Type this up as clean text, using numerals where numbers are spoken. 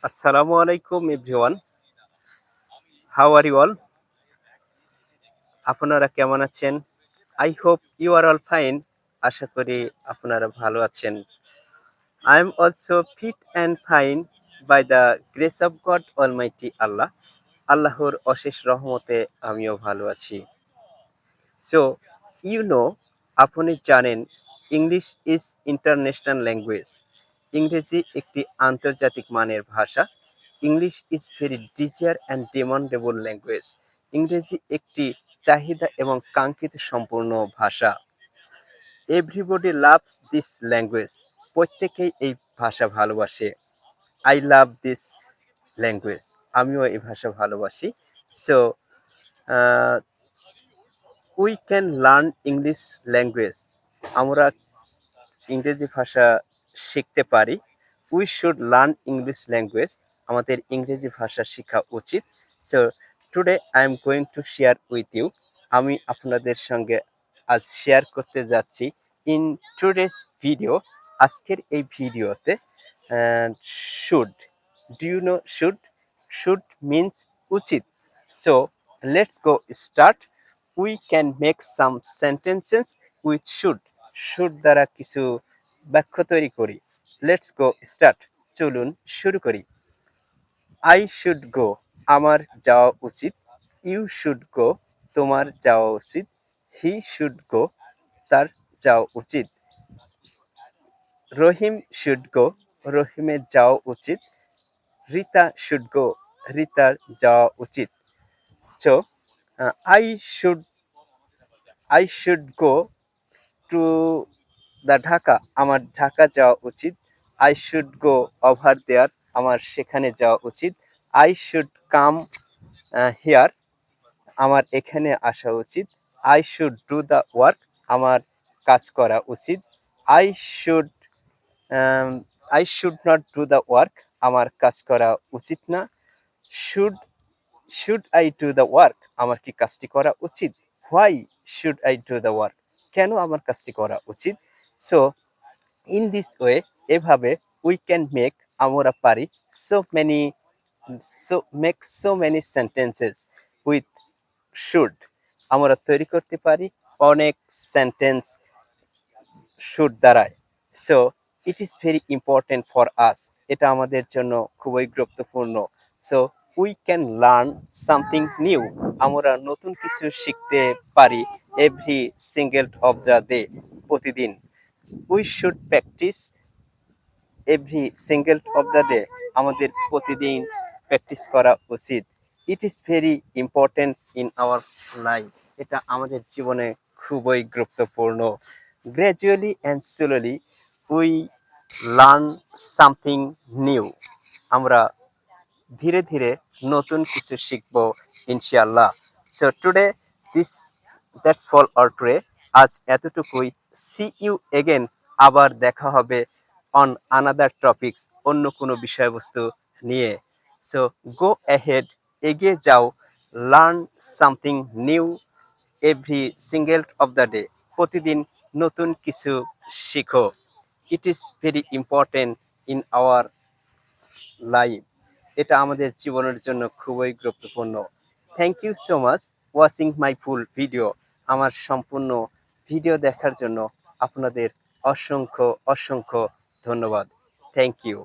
Assalamu alaikum everyone. How are you all? আপনারা কেমন আছেন? I hope you are all fine. আশা করি আপনারা ভালো আছেন। I am also fit and fine by the grace of God Almighty Allah. আল্লাহর অশেষ রহমতে আমিও ভালো আছি। So, you know, আপনি জানেন ইংলিশ ইজ ইন্টারন্যাশনাল ল্যাঙ্গুয়েজ। ইংরেজি একটি আন্তর্জাতিক মানের ভাষা। English is very desire and demandable language. ইংরেজি একটি চাহিদা এবং কাঙ্ক্ষিত সম্পূর্ণ ভাষা। Everybody loves this language. প্রত্যেকেই এই ভাষা ভালোবাসে। I love this language. আমিও এই ভাষা ভালোবাসি। So we can learn English language. আমরা ইংরেজি ভাষা শিখতে পারি। We should learn English language. আমাদের ইংরেজি ভাষা শেখা উচিত। So today I am going to share with you. আমি আপনাদের সঙ্গে আজ শেয়ার করতে যাচ্ছি ইন টুডেস ভিডিও। আজকের এই ভিডিওতে should, do you know should? Should means উচিত। So let's go start. We can make some sentences with should. Should দ্বারা কিছু বাক্য তৈরি করি। লেটস গো স্টার্ট। চলুন শুরু করি। আই শুড গো, আমার যাওয়া উচিত। ইউ শুড গো, তোমার যাওয়া উচিত। হি শুড গো, তার যাওয়া উচিত। রহিম শুড গো, রহিমের যাওয়া উচিত। রিতা শুড গো, রিতার যাওয়া উচিত। So I should I should go to the Dhaka, আমার ঢাকা যাওয়া উচিত। I should go over there, আমার সেখানে যাওয়া উচিত। আই শুড কাম হিয়ার, আমার এখানে আসা উচিত। I should do the work, আমার কাজ করা উচিত। I should I should not do the work, আমার কাজ করা উচিত না। Should should I do the work, আমার কি কাজটি করা উচিত? Why should I do the work, কেন আমার কাজটি করা উচিত? সো ইন দিস ওয়ে, এভাবে উই ক্যান মেক, আমরা পারি so many so many sentences with should. আমরা তৈরি করতে পারি অনেক সেন্টেন্স শুড দ্বারায়। So it is very important for us, এটা আমাদের জন্য খুবই গুরুত্বপূর্ণ। So we can learn something new, আমরা নতুন কিছু শিখতে পারি every single of the day, প্রতিদিন। We should practice every single of the day, আমাদের প্রতিদিন প্র্যাকটিস করা উচিত। It is very important in our life, এটা আমাদের জীবনে খুবই গুরুত্বপূর্ণ। Gradually and slowly we learn something new, আমরা ধীরে ধীরে নতুন কিছু শিখব ইনশাআল্লাহ। So today this that's fall or today, আজ এতটুকুই। সি ইউ এগেন, আবার দেখা হবে অন আনাদার টপিকস, অন্য কোনো বিষয়বস্তু নিয়ে। সো গো অ্যাহেড, এগিয়ে যাও। Learn something new every single of the day, প্রতিদিন নতুন কিছু শিখো। It is very important in our life, এটা আমাদের জীবনের জন্য খুবই গুরুত্বপূর্ণ। Thank you so much watching my full video. আমার সম্পূর্ণ ভিডিও দেখার জন্য আপনাদের অসংখ্য অসংখ্য ধন্যবাদ। Thank you.